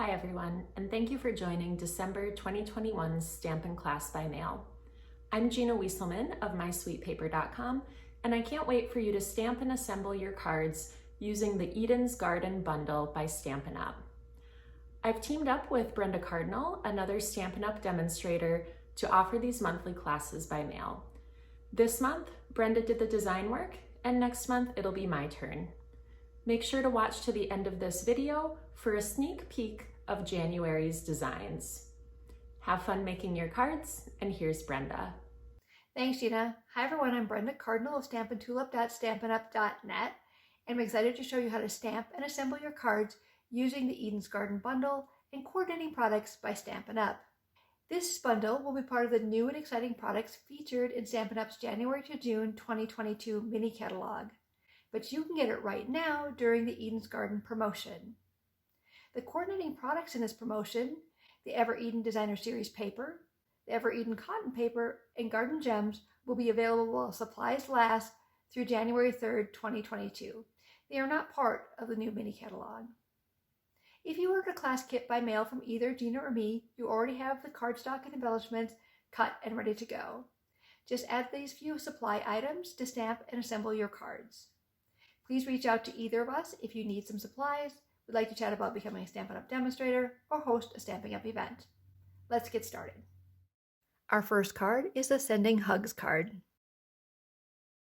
Hi everyone, and thank you for joining December 2021's Stampin' Class by Mail. I'm Gina Wieselman of MySweetPaper.com, and I can't wait for you to stamp and assemble your cards using the Eden's Garden Bundle by Stampin' Up. I've teamed up with Brenda Cardinal, another Stampin' Up demonstrator, to offer these monthly classes by mail. This month, Brenda did the design work, and next month it'll be my turn. Make sure to watch to the end of this video for a sneak peek of January's designs. Have fun making your cards, and here's Brenda. Thanks, Gina. Hi everyone, I'm Brenda Cardinal of stampintulip.stampinup.net, and I'm excited to show you how to stamp and assemble your cards using the Eden's Garden Bundle and coordinating products by Stampin' Up. This bundle will be part of the new and exciting products featured in Stampin' Up's January to June 2022 mini catalog, but you can get it right now during the Eden's Garden promotion. The coordinating products in this promotion, the Ever Eden Designer Series paper, the Ever Eden cotton paper, and garden gems will be available while supplies last through January 3rd, 2022. They are not part of the new mini catalog. If you ordered a class kit by mail from either Gina or me, you already have the cardstock and embellishments cut and ready to go. Just add these few supply items to stamp and assemble your cards. Please reach out to either of us if you need some supplies, would like to chat about becoming a Stampin' Up demonstrator, or host a Stampin' Up event. Let's get started. Our first card is the Sending Hugs card.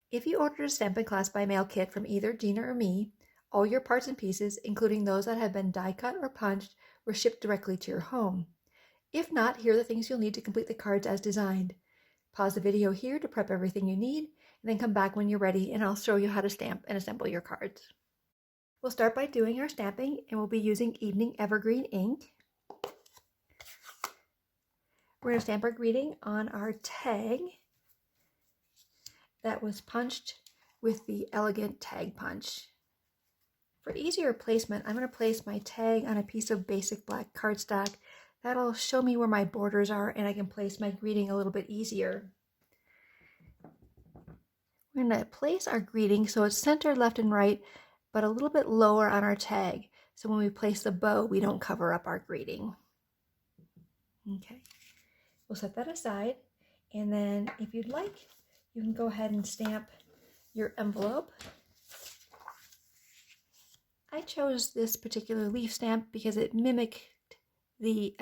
If you ordered a Stampin' Class by Mail kit from either Gina or me, all your parts and pieces, including those that have been die cut or punched, were shipped directly to your home. If not, here are the things you'll need to complete the cards as designed. Pause the video here to prep everything you need, and then come back when you're ready and I'll show you how to stamp and assemble your cards. We'll start by doing our stamping, and we'll be using Evening Evergreen ink. We're going to stamp our greeting on our tag that was punched with the Elegant Tag Punch. For easier placement, I'm going to place my tag on a piece of basic black cardstock. That'll show me where my borders are, and I can place my greeting a little bit easier. We're going to place our greeting so it's centered left and right, but a little bit lower on our tag. So when we place the bow, we don't cover up our greeting. Okay, we'll set that aside. And then if you'd like, you can go ahead and stamp your envelope. I chose this particular leaf stamp because it mimicked the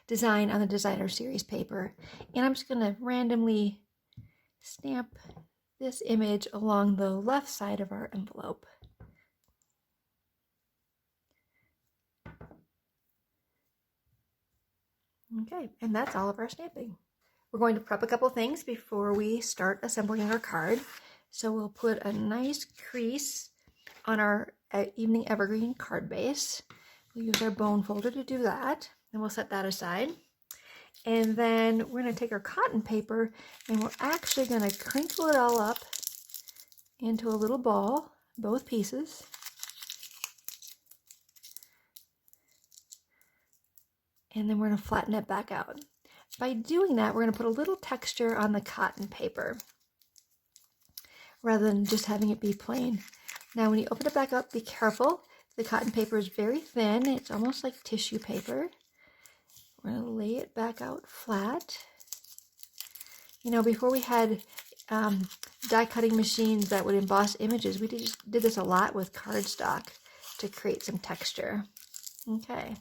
design on the Designer Series paper. And I'm just going to randomly stamp this image along the left side of our envelope. Okay, and that's all of our stamping. We're going to prep a couple things before we start assembling our card. So we'll put a nice crease on our Evening Evergreen card base. We'll use our bone folder to do that, and we'll set that aside. And then we're going to take our cotton paper, and we're actually going to crinkle it all up into a little ball, both pieces. And then we're going to flatten it back out. By doing that, we're going to put a little texture on the cotton paper rather than just having it be plain. Now when you open it back up, be careful. The cotton paper is very thin. It's almost like tissue paper. We're going to lay it back out flat. You know, before we had die cutting machines that would emboss images, we did this a lot with cardstock to create some texture. Okay.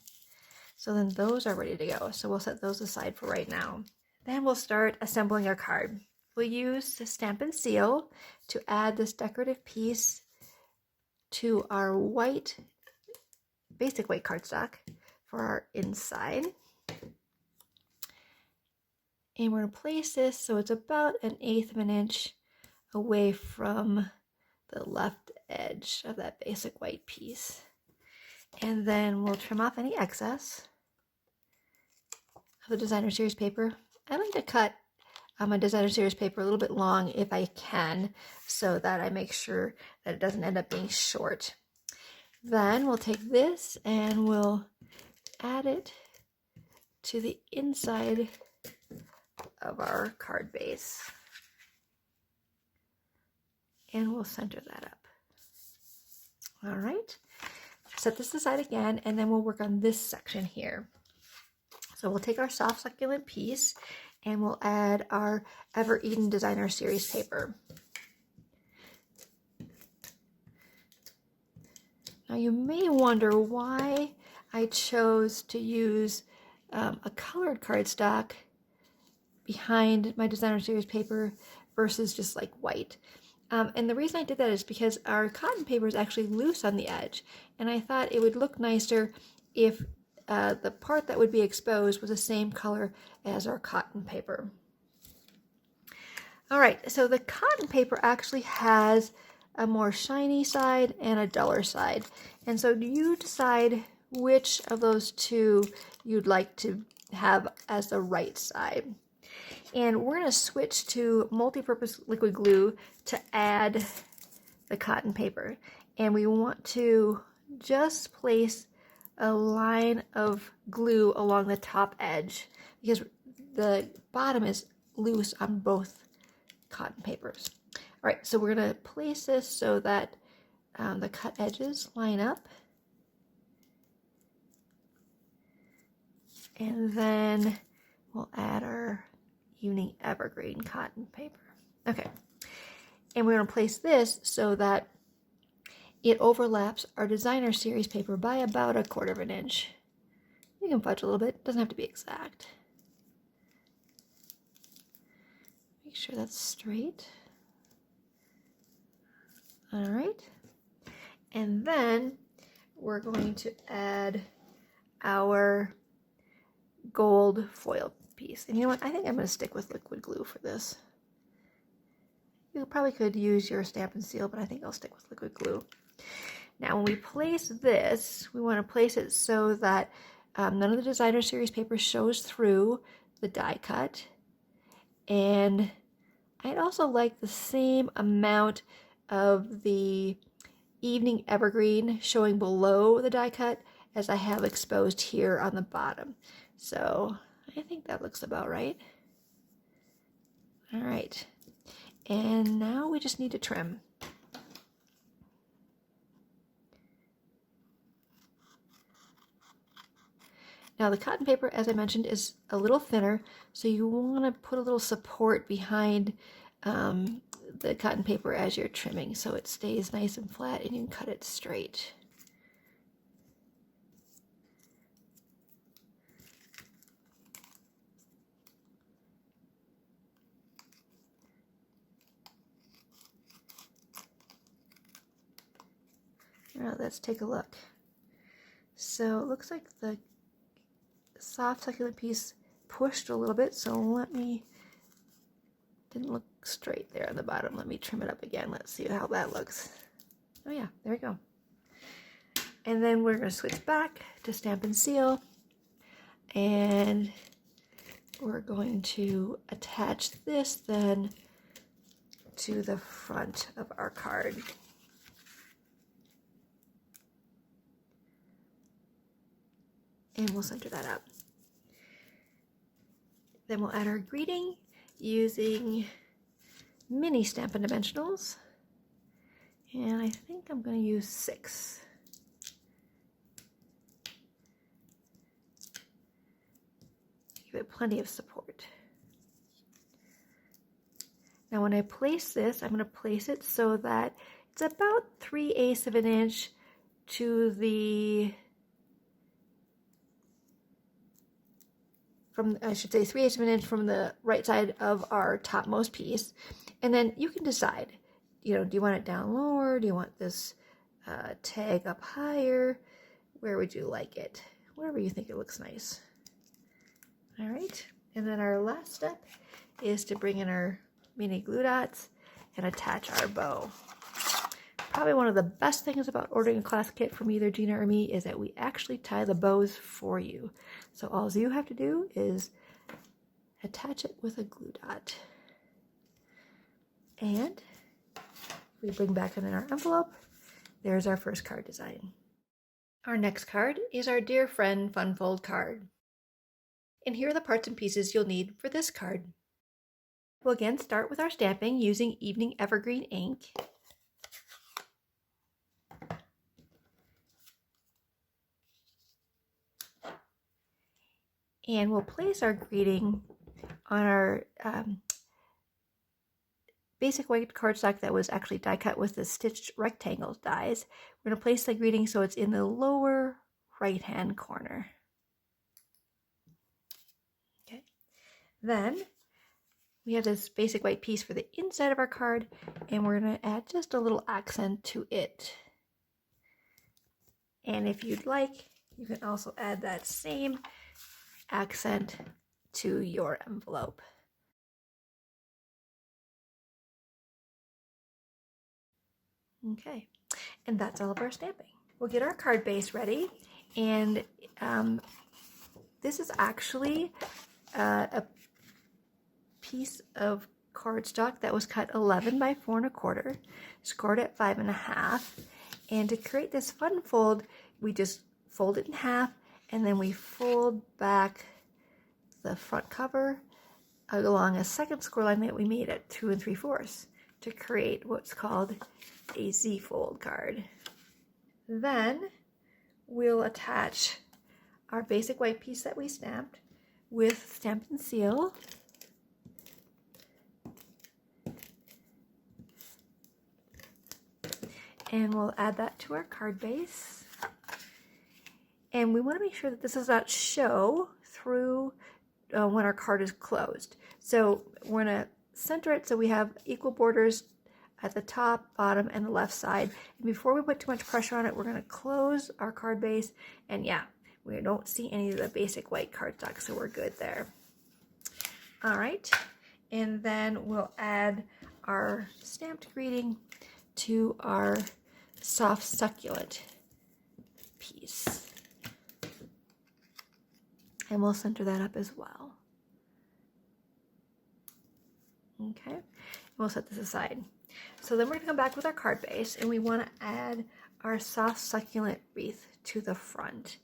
So then those are ready to go. So we'll set those aside for right now. Then we'll start assembling our card. We'll use the Stampin' Seal to add this decorative piece to our white, basic white cardstock for our inside. And we're going to place this so it's about 1/8 of an inch away from the left edge of that basic white piece. And then we'll trim off any excess of the Designer Series paper. I like to cut my Designer Series paper a little bit long if I can, so that I make sure that it doesn't end up being short. Then we'll take this and we'll add it to the inside of our card base. And we'll center that up. All right. set this aside again, and then we'll work on this section here. So we'll take our soft succulent piece and we'll add our Ever Eden Designer Series paper. Now you may wonder why I chose to use a colored cardstock behind my Designer Series paper versus just like white. And the reason I did that is because our cotton paper is actually loose on the edge, and I thought it would look nicer if the part that would be exposed was the same color as our cotton paper. All right, so the cotton paper actually has a more shiny side and a duller side. And so you decide which of those two you'd like to have as the right side. And we're going to switch to multi-purpose liquid glue to add the cotton paper. And we want to just place a line of glue along the top edge because the bottom is loose on both cotton papers. All right, so we're going to place this so that the cut edges line up. And then we'll add our Evening Evergreen cotton paper. Okay, and we're going to place this so that it overlaps our Designer Series paper by about 1/4 inch. You can fudge a little bit, it doesn't have to be exact. Make sure that's straight. All right, and then we're going to add our gold foil piece. And you know what? I think I'm going to stick with liquid glue for this. You probably could use your Stampin' Seal, but I think I'll stick with liquid glue. Now, when we place this, we want to place it so that none of the Designer Series paper shows through the die cut. And I'd also like the same amount of the Evening Evergreen showing below the die cut as I have exposed here on the bottom. So I think that looks about right. All right, and now we just need to trim. Now the cotton paper, as I mentioned, is a little thinner, so you want to put a little support behind the cotton paper as you're trimming so it stays nice and flat and you can cut it straight. Now let's take a look. So it looks like the soft succulent piece pushed a little bit, so didn't look straight there on the bottom. Let me trim it up again. Let's see how that looks. Oh yeah, there we go. And then we're going to switch back to Stampin' Seal, and we're going to attach this then to the front of our card. And we'll center that up. Then we'll add our greeting using mini Stampin' Dimensionals. And I think I'm going to use 6. Give it plenty of support. Now when I place this, I'm going to place it so that it's about 3/8 of an inch to the I should say 3/8 of an inch from the right side of our topmost piece. And then you can decide, do you want it down lower? Do you want this tag up higher? Where would you like it? Wherever you think it looks nice. All right, and then our last step is to bring in our mini glue dots and attach our bow. Probably one of the best things about ordering a class kit from either Gina or me is that we actually tie the bows for you. So all you have to do is attach it with a glue dot. And we bring back in our envelope. There's our first card design. Our next card is our Dear Friend Fun Fold card. And here are the parts and pieces you'll need for this card. We'll again start with our stamping using Evening Evergreen ink. And we'll place our greeting on our basic white cardstock that was actually die cut with the stitched rectangle dies. We're going to place the greeting so it's in the lower right hand corner. Okay. Then we have this basic white piece for the inside of our card, and we're going to add just a little accent to it. And if you'd like, you can also add that same accent to your envelope. Okay, and that's all of our stamping. We'll get our card base ready, and this is actually a piece of cardstock that was cut 11 by 4 1/4, scored at 5 1/2. And to create this fun fold, we just fold it in half, and then we fold back the front cover along a second score line that we made at 2 3/4 to create what's called a Z-fold card. Then we'll attach our basic white piece that we stamped with Stampin' Seal. And we'll add that to our card base. And we want to make sure that this does not show through when our card is closed. So we're going to center it so we have equal borders at the top, bottom, and the left side. And before we put too much pressure on it, we're going to close our card base. And yeah, we don't see any of the basic white cardstock, so we're good there. All right, and then we'll add our stamped greeting to our soft succulent piece. And we'll center that up as well. Okay, and we'll set this aside. So then we're going to come back with our card base, and we want to add our soft succulent wreath to the front.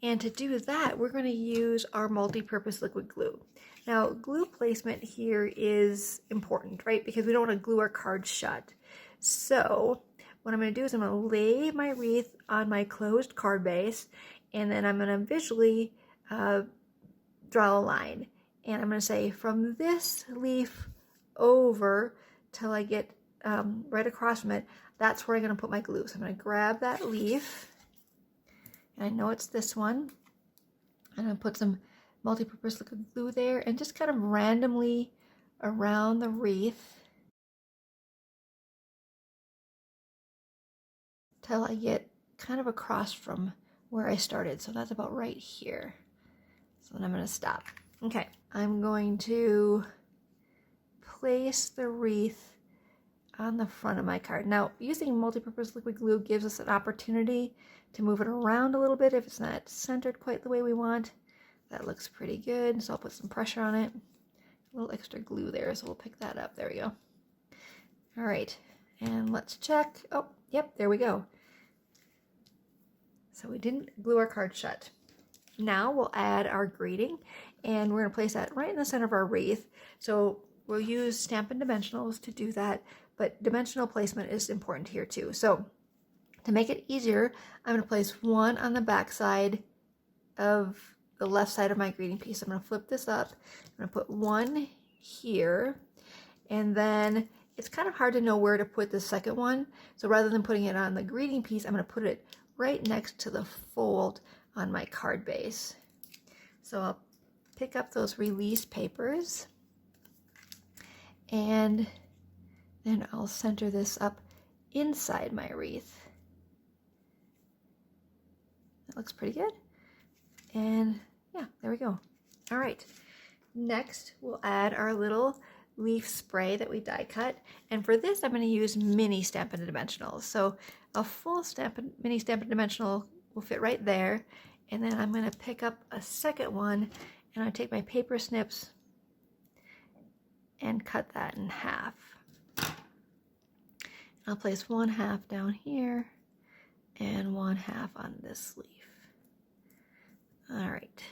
And to do that, we're going to use our multi-purpose liquid glue. Now, glue placement here is important, right? Because we don't want to glue our card shut. So what I'm going to do is I'm going to lay my wreath on my closed card base, and then I'm going to visually draw a line. And I'm going to say from this leaf over till I get right across from it, that's where I'm going to put my glue. So I'm going to grab that leaf, and I know it's this one. I'm going to put some multi-purpose liquid glue there and just kind of randomly around the wreath till I get kind of across from where I started. So that's about right here. So then I'm going to stop. Okay, I'm going to place the wreath on the front of my card. Now, using multi-purpose liquid glue gives us an opportunity to move it around a little bit if it's not centered quite the way we want. That looks pretty good, so I'll put some pressure on it. A little extra glue there, so we'll pick that up. There we go. All right, and let's check. Oh, yep, there we go. So we didn't glue our card shut. Now we'll add our greeting, and we're going to place that right in the center of our wreath. So we'll use Stampin' Dimensionals to do that, but dimensional placement is important here too. So to make it easier, I'm going to place one on the back side of the left side of my greeting piece. I'm going to flip this up. I'm going to put one here, and then it's kind of hard to know where to put the second one. So rather than putting it on the greeting piece, I'm going to put it right next to the fold on my card base. So I'll pick up those release papers, and then I'll center this up inside my wreath. That looks pretty good. And yeah, there we go. All right, next we'll add our little leaf spray that we die cut. And for this, I'm going to use mini Stampin' Dimensionals. So a full mini Stampin' Dimensional will fit right there. And then I'm going to pick up a second one, and I'll take my paper snips and cut that in half. I'll place one half down here and one half on this leaf. All right.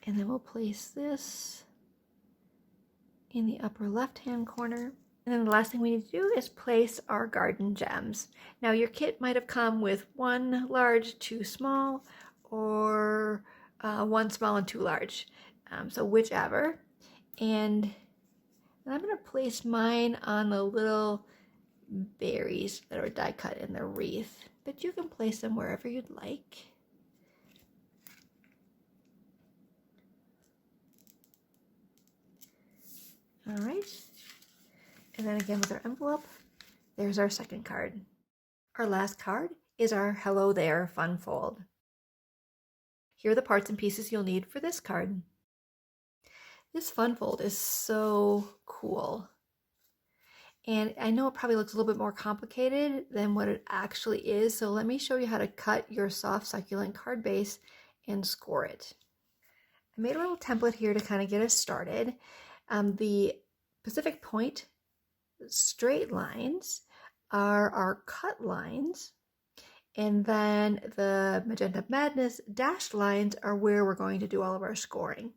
And then we'll place this in the upper left-hand corner. And then the last thing we need to do is place our garden gems. Now your kit might have come with 1 large, 2 small, or 1 small and 2 large. So whichever. And I'm going to place mine on the little berries that are die cut in the wreath. But you can place them wherever you'd like. All right. And then again with our envelope, there's our second card. Our last card is our Hello There Fun Fold. Here are the parts and pieces you'll need for this card. This fun fold is so cool. And I know it probably looks a little bit more complicated than what it actually is, so let me show you how to cut your soft succulent card base and score it. I made a little template here to kind of get us started. The Pacific Point straight lines are our cut lines, and then the Magenta Madness dashed lines are where we're going to do all of our scoring.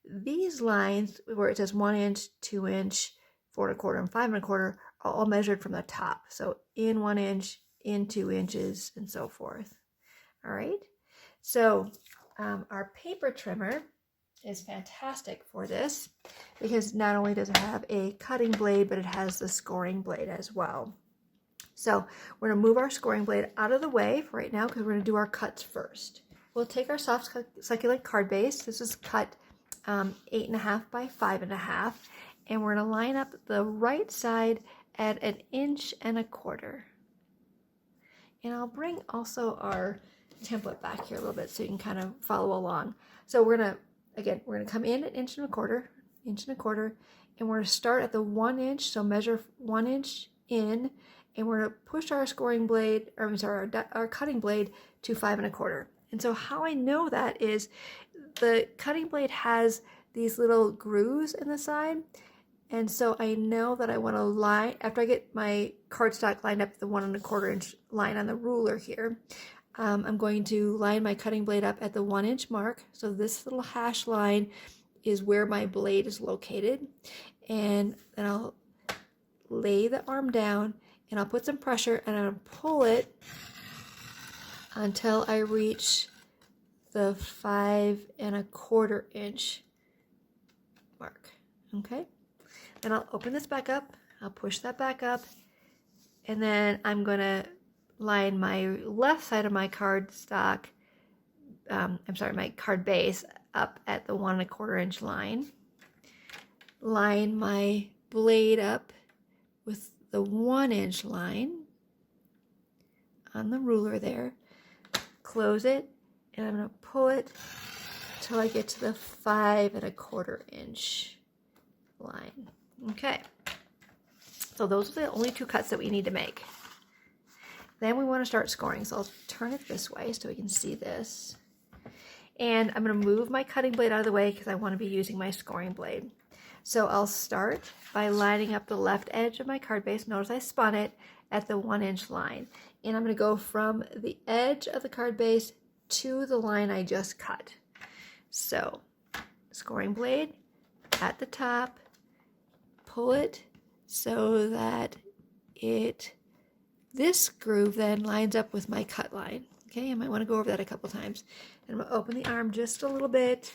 These lines, where it says 1 inch, 2 inch, 4 1/4, and 5 1/4, are all measured from the top. So in 1 inch, in 2 inches, and so forth. All right. So our paper trimmer is fantastic for this because not only does it have a cutting blade, but it has the scoring blade as well. So we're going to move our scoring blade out of the way for right now because we're going to do our cuts first. We'll take our soft succulent card base. This is cut 8.5 by 5.5, and we're going to line up the right side at 1 1/4 inches. And I'll bring also our template back here a little bit so you can kind of follow along. So we're going to come in at 1 1/4 inches, and we're going to start at the 1 inch, so measure 1 inch in, and we're going to push our scoring blade, or I'm sorry, our cutting blade to 5 1/4. And so how I know that is the cutting blade has these little grooves in the side, and so I know that I want to line, after I get my cardstock lined up at the 1 1/4 inch line on the ruler here, I'm going to line my cutting blade up at the 1 inch mark. So this little hash line is where my blade is located, and then I'll lay the arm down and I'll put some pressure and I'm going to pull it until I reach the 5 1/4 inch mark. Okay, then I'll open this back up, I'll push that back up, and then I'm going to line my left side of my cardstock, my card base up at the 1 1/4 inch line, line my blade up with the 1 inch line on the ruler there, close it, and I'm going to pull it till I get to the 5 1/4 inch line. Okay, so those are the only 2 cuts that we need to make. Then we want to start scoring, so I'll turn it this way so we can see this. And I'm going to move my cutting blade out of the way because I want to be using my scoring blade. So I'll start by lining up the left edge of my card base. Notice I spun it at the 1 inch line. And I'm going to go from the edge of the card base to the line I just cut. So scoring blade at the top, pull it so that this groove then lines up with my cut line. Okay, I might want to go over that a couple times. And I'm going to open the arm just a little bit,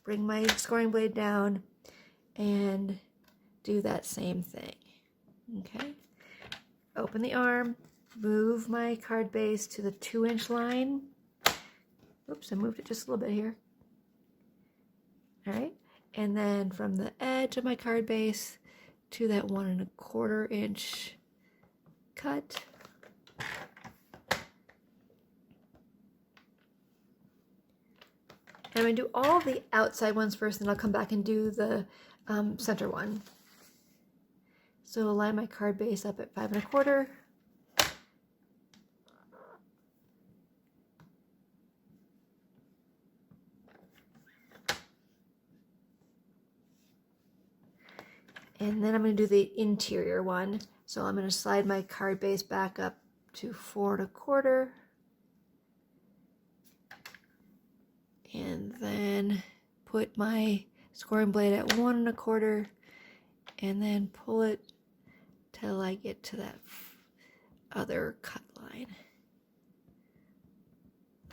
bring my scoring blade down, and do that same thing. Okay, open the arm, move my card base to the 2 inch line. Oops, I moved it just a little bit here. All right, and then from the edge of my card base to that 1 1/4 inch cut. And I'm going to do all the outside ones first, and I'll come back and do the center one. So line my card base up at 5 1/4. And then I'm going to do the interior one. So I'm going to slide my card base back up to 4 1/4. And then put my scoring blade at 1 1/4, and then pull it till I get to that other cut line.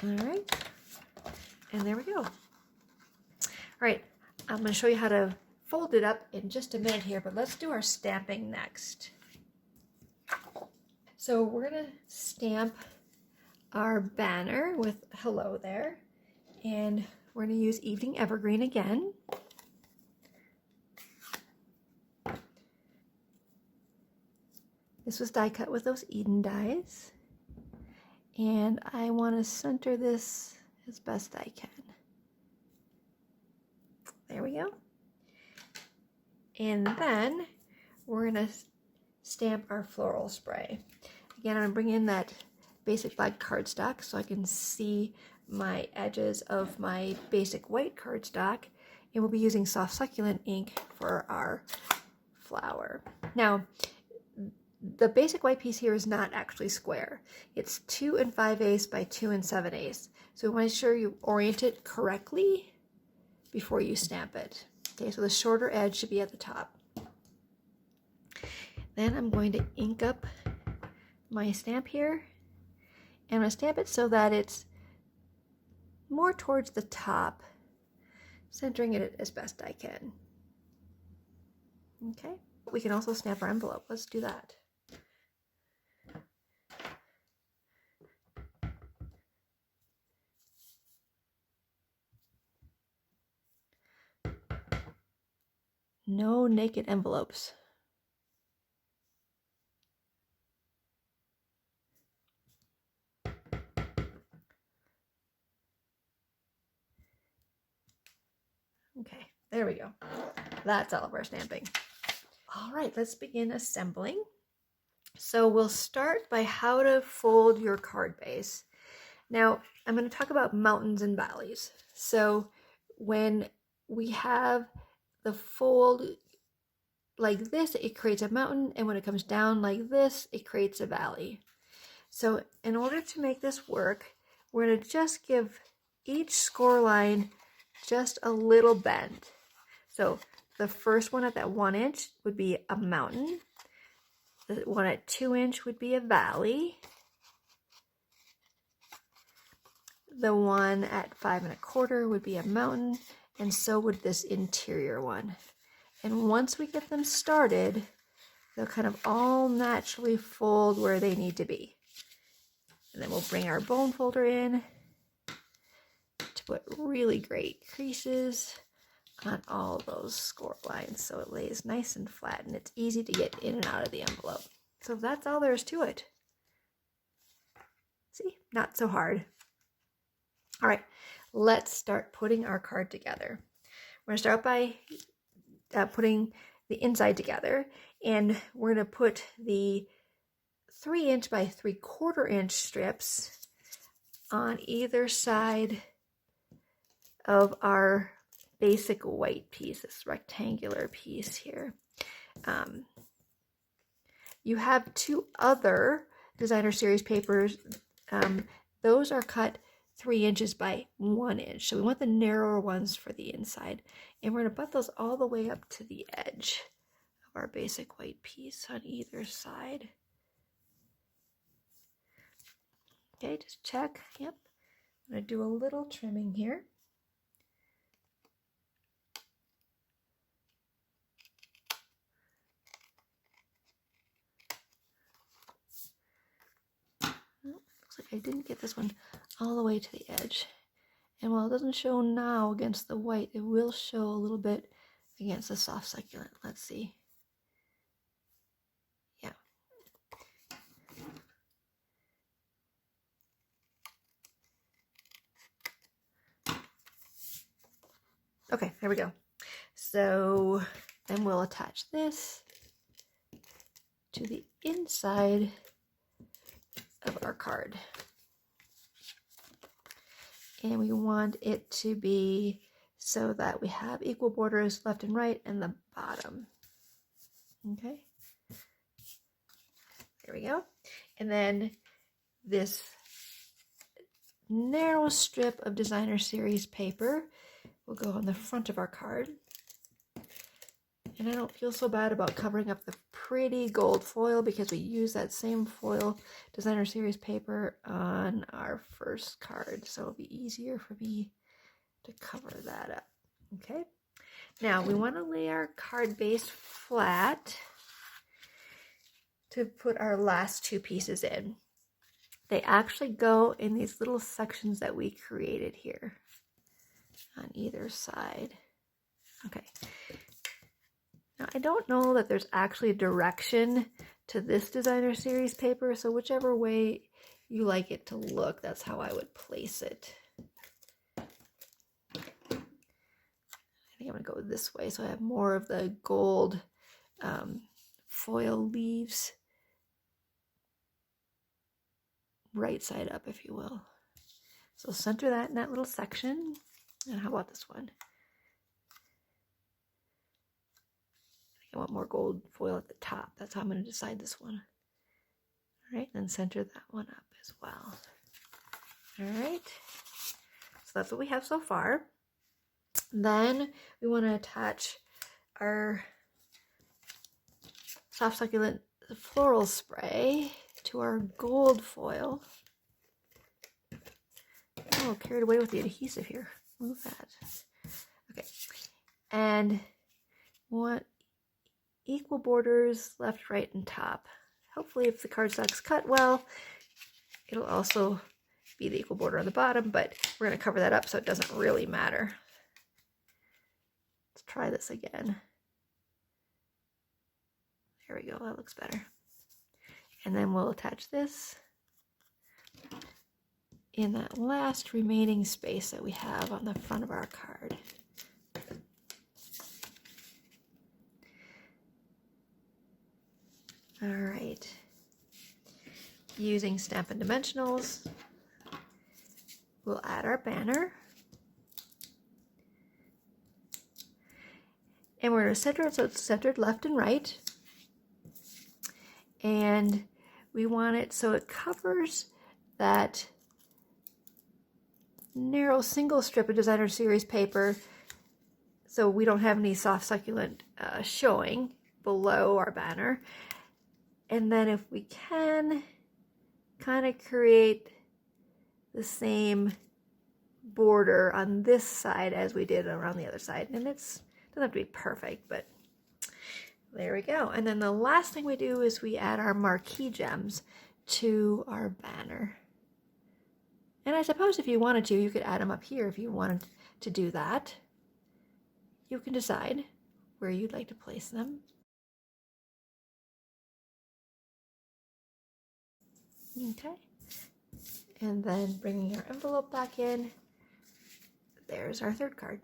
All right, and there we go. All right, I'm going to show you how to fold it up in just a minute here, but let's do our stamping next. So we're going to stamp our banner with hello there, and we're going to use Evening Evergreen again. This was die cut with those Eden dies, and I want to center this as best I can. There we go. And then we're going to stamp our floral spray. Again, I'm going to bring in that basic black cardstock so I can see my edges of my basic white cardstock, and we'll be using soft succulent ink for our flower. Now, the basic white piece here is not actually square. It's 2 5/8 by 2 7/8. So we want to make sure you orient it correctly before you stamp it. Okay, so the shorter edge should be at the top. Then I'm going to ink up my stamp here, and I'm going to stamp it so that it's more towards the top, centering it as best I can. Okay, we can also stamp our envelope. Let's do that. No naked envelopes. Okay, there we go. That's all of our stamping. All right, let's begin assembling. So we'll start by how to fold your card base. Now, I'm going to talk about mountains and valleys. So when we have the fold like this, it creates a mountain, and when it comes down like this, it creates a valley. So in order to make this work, we're going to just give each score line just a little bend. So the first one at that 1 inch would be a mountain. The one at 2 inch would be a valley. The one at 5 1/4 would be a mountain, and so would this interior one. And once we get them started, they'll kind of all naturally fold where they need to be. And then we'll bring our bone folder in to put really great creases on all those score lines so it lays nice and flat and it's easy to get in and out of the envelope. So that's all there is to it. See, not so hard. All right, let's start putting our card together. We're going to start by putting the inside together, and we're going to put the 3 inch by 3/4 inch strips on either side of our basic white piece, this rectangular piece here. You have 2 other designer series papers. Those are cut 3 inches by 1 inch. So we want the narrower ones for the inside. And we're going to butt those all the way up to the edge of our basic white piece on either side. Okay, just check. Yep. I'm going to do a little trimming here. Looks like I didn't get this one all the way to the edge. And while it doesn't show now against the white, it will show a little bit against the soft succulent. Let's see. Yeah. Okay, there we go. So then we'll attach this to the inside of our card. And we want it to be so that we have equal borders left and right and the bottom. Okay. There we go. And then this narrow strip of designer series paper will go on the front of our card. And I don't feel so bad about covering up the pretty gold foil because we use that same foil designer series paper on our first card, so it'll be easier for me to cover that up. Okay, now we want to lay our card base flat to put our last two pieces in. They actually go in these little sections that we created here on either side. Okay. Now, I don't know that there's actually a direction to this designer series paper, so whichever way you like it to look, that's how I would place it. I think I'm going to go this way so I have more of the gold foil leaves right side up, if you will. So center that in that little section. And how about this one? I want more gold foil at the top. That's how I'm going to decide this one. All right, then center that one up as well. All right, so that's what we have so far. Then we want to attach our soft succulent floral spray to our gold foil. Oh, carried away with the adhesive here. Move that. Okay, and we want equal borders left, right, and top. Hopefully if the cardstock's cut well, it'll also be the equal border on the bottom, but we're going to cover that up so it doesn't really matter. Let's try this again. There we go, that looks better. And then we'll attach this in that last remaining space that we have on the front of our card. All right, using Stampin' Dimensionals, we'll add our banner. And we're going to center it so it's centered left and right. And we want it so it covers that narrow single strip of designer series paper, so we don't have any soft succulent showing below our banner. And then if we can, kind of create the same border on this side as we did around the other side. And it doesn't have to be perfect, but there we go. And then the last thing we do is we add our marquee gems to our banner. And I suppose if you wanted to, you could add them up here if you wanted to do that. You can decide where you'd like to place them. Okay, and then bringing our envelope back in, there's our third card.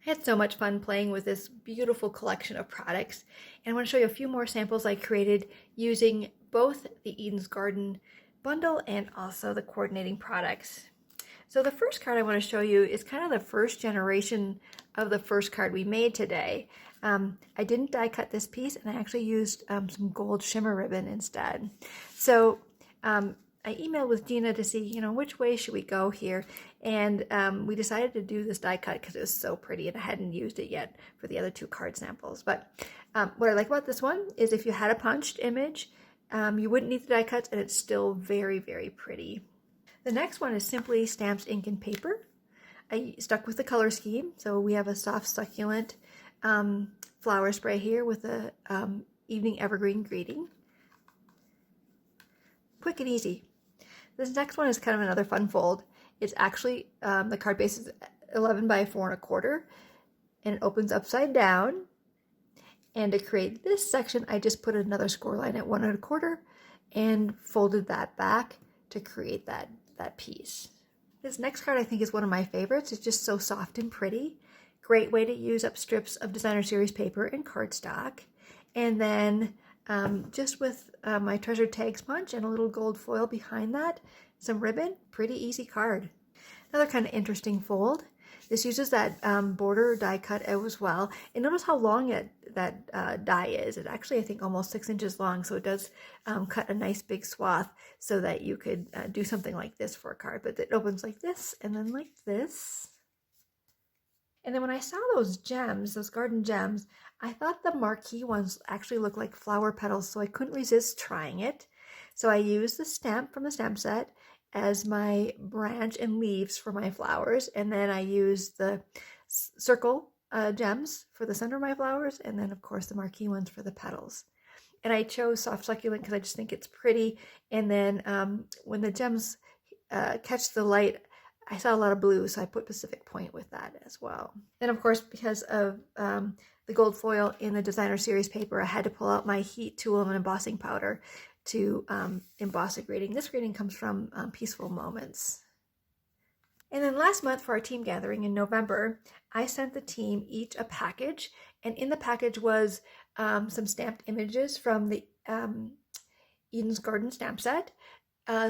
I had so much fun playing with this beautiful collection of products, and I want to show you a few more samples I created using both the Eden's Garden bundle and also the coordinating products. So the first card I want to show you is kind of the first generation of the first card we made today. I didn't die cut this piece, and I actually used some gold shimmer ribbon instead. So I emailed with Gina to see, which way should we go here, and we decided to do this die cut because it was so pretty, and I hadn't used it yet for the other two card samples. But what I like about this one is if you had a punched image, you wouldn't need the die cuts, and it's still very, very pretty. The next one is simply stamped ink and paper. I stuck with the color scheme, so we have a soft succulent flower spray here with a evening evergreen greeting. Quick and easy. This next one is kind of another fun fold. It's actually, the card base is 11 by 4 1/4, and it opens upside down. And to create this section, I just put another score line at 1 1/4 and folded that back to create that piece. This next card I think is one of my favorites. It's just so soft and pretty. Great way to use up strips of designer series paper and cardstock. And then just with my treasured tags punch and a little gold foil behind that, some ribbon, pretty easy card. Another kind of interesting fold. This uses that border die cut as well. And notice how long that die is. It's actually, I think, almost 6 inches long. So it does cut a nice big swath so that you could do something like this for a card. But it opens like this and then like this. And then when I saw those gems, those garden gems, I thought the marquee ones actually looked like flower petals, so I couldn't resist trying it. So I used the stamp from the stamp set as my branch and leaves for my flowers, and then I used the circle gems for the center of my flowers, and then of course the marquee ones for the petals. And I chose soft succulent because I just think it's pretty. And then when the gems catch the light, I saw a lot of blue, so I put Pacific Point with that as well. And of course, because of the gold foil in the designer series paper, I had to pull out my heat tool and embossing powder to emboss a greeting. This greeting comes from Peaceful Moments. And then last month for our team gathering in November, I sent the team each a package, and in the package was some stamped images from the Eden's Garden stamp set,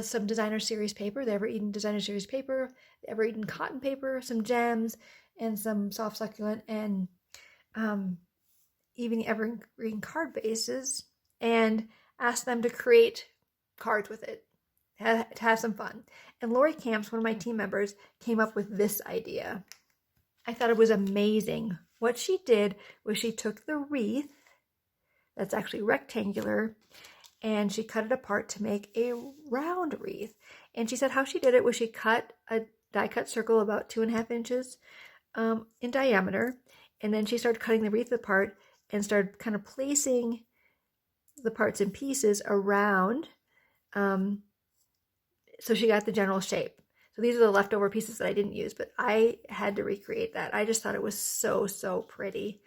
some designer series paper, the Ever Eden designer series paper, the Ever Eden cotton paper, some gems, and some soft succulent, and even the evergreen card bases, and asked them to create cards with it, to have some fun. And Lori Camps, one of my team members, came up with this idea. I thought it was amazing. What she did was she took the wreath, that's actually rectangular, and she cut it apart to make a round wreath. And she said how she did it was she cut a die cut circle about 2.5 inches in diameter, and then she started cutting the wreath apart and started kind of placing the parts and pieces around, so she got the general shape. So these are the leftover pieces that I didn't use, but I had to recreate that. I just thought it was so pretty.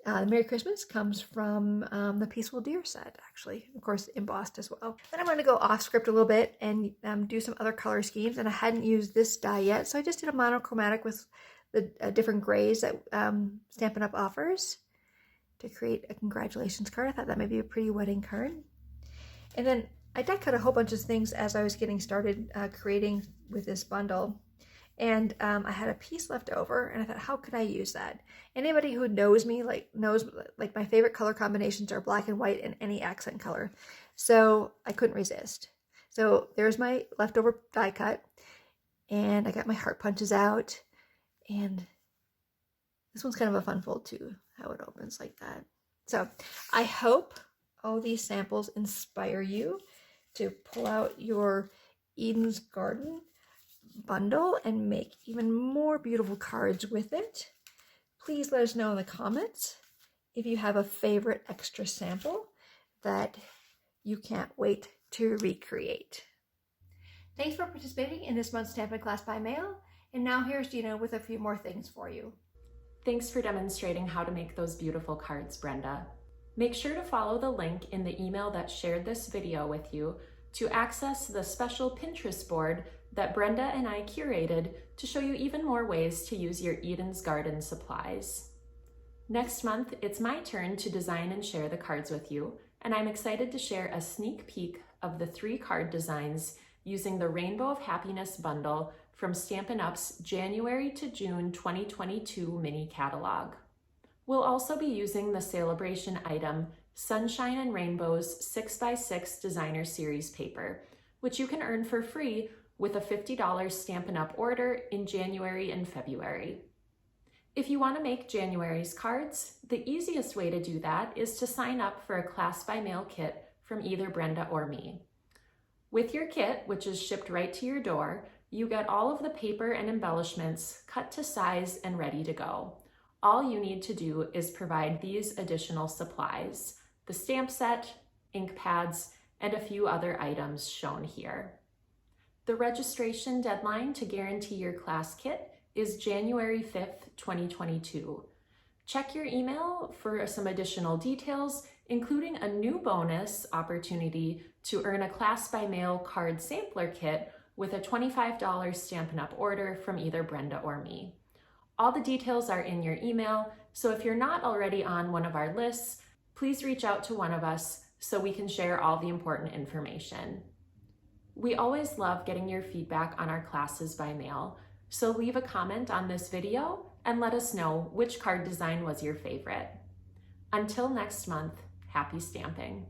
Merry Christmas comes from the Peaceful Deer set, actually, of course, embossed as well. Then I'm going to go off script a little bit and do some other color schemes, and I hadn't used this die yet, so I just did a monochromatic with the different grays that Stampin' Up! Offers to create a congratulations card. I thought that might be a pretty wedding card. And then I die cut a whole bunch of things as I was getting started creating with this bundle. And I had a piece left over, and I thought, how could I use that? Anybody who knows me knows my favorite color combinations are black and white and any accent color. So I couldn't resist. So there's my leftover die cut, and I got my heart punches out, and this one's kind of a fun fold too, how it opens like that. So I hope all these samples inspire you to pull out your Eden's Garden bundle and make even more beautiful cards with it. Please let us know in the comments if you have a favorite extra sample that you can't wait to recreate. Thanks for participating in this month's Stampin' Class by Mail, and now here's Gina with a few more things for you. Thanks for demonstrating how to make those beautiful cards, Brenda. Make sure to follow the link in the email that shared this video with you to access the special Pinterest board that Brenda and I curated to show you even more ways to use your Eden's Garden supplies. Next month, it's my turn to design and share the cards with you, and I'm excited to share a sneak peek of the 3 card designs using the Rainbow of Happiness bundle from Stampin' Up's January to June 2022 mini catalog. We'll also be using the celebration item Sunshine and Rainbows 6x6 Designer Series paper, which you can earn for free with a $50 Stampin' Up! Order in January and February. If you want to make January's cards, the easiest way to do that is to sign up for a Class by Mail kit from either Brenda or me. With your kit, which is shipped right to your door, you get all of the paper and embellishments cut to size and ready to go. All you need to do is provide these additional supplies: the stamp set, ink pads, and a few other items shown here. The registration deadline to guarantee your class kit is January 5th, 2022. Check your email for some additional details, including a new bonus opportunity to earn a Class by Mail card sampler kit with a $25 Stampin' Up! Order from either Brenda or me. All the details are in your email, so if you're not already on one of our lists, please reach out to one of us so we can share all the important information. We always love getting your feedback on our classes by mail, so leave a comment on this video and let us know which card design was your favorite. Until next month, happy stamping.